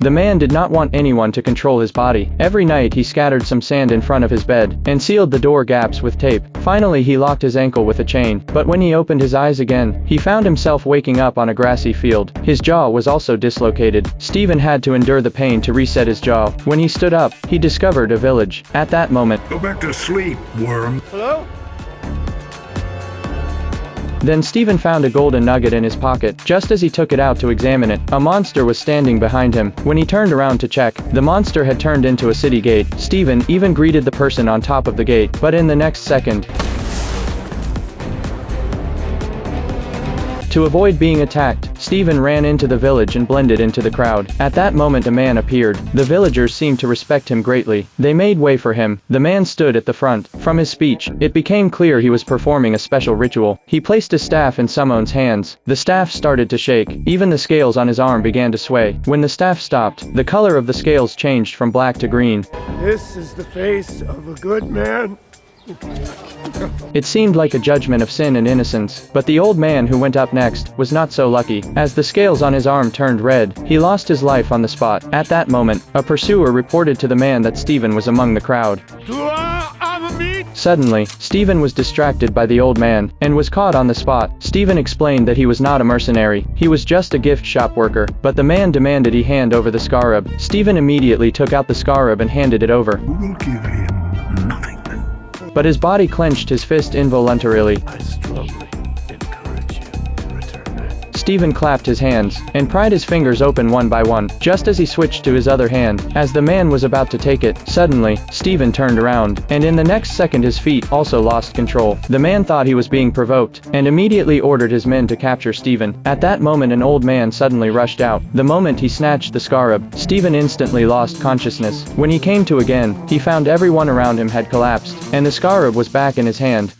The man did not want anyone to control his body. Every night he scattered some sand in front of his bed, and sealed the door gaps with tape. Finally he locked his ankle with a chain, but when he opened his eyes again, he found himself waking up on a grassy field. His jaw was also dislocated. Stephen had to endure the pain to reset his jaw. When he stood up, he discovered a village. At that moment, Go back to sleep, worm. Hello? then Stephen found a golden nugget in his pocket. Just as he took it out to examine it, a monster was standing behind him. When he turned around to check, the monster had turned into a city gate. Stephen even greeted the person on top of the gate, but in the next second, to avoid being attacked, Stephen ran into the village and blended into the crowd. At that moment a man appeared. The villagers seemed to respect him greatly. They made way for him. The man stood at the front. From his speech, it became clear he was performing a special ritual. He placed his staff in Simone's hands. The staff started to shake. Even the scales on his arm began to sway. When the staff stopped, the color of the scales changed from black to green. This is the face of a good man. It seemed like a judgment of sin and innocence, but the old man who went up next was not so lucky. As the scales on his arm turned red, he lost his life on the spot. At that moment, a pursuer reported to the man that Stephen was among the crowd. Suddenly, Stephen was distracted by the old man, and was caught on the spot. Stephen explained that he was not a mercenary, he was just a gift shop worker, but the man demanded he hand over the scarab. Stephen immediately took out the scarab and handed it over. We will give him nothing. But his body clenched his fist involuntarily. I strongly encourage you to return it. Stephen clapped his hands, and pried his fingers open one by one, just as he switched to his other hand. As the man was about to take it, suddenly, Stephen turned around, and in the next second his feet also lost control. The man thought he was being provoked, and immediately ordered his men to capture Stephen. At that moment an old man suddenly rushed out. The moment he snatched the scarab, Stephen instantly lost consciousness. When he came to again, he found everyone around him had collapsed, and the scarab was back in his hand.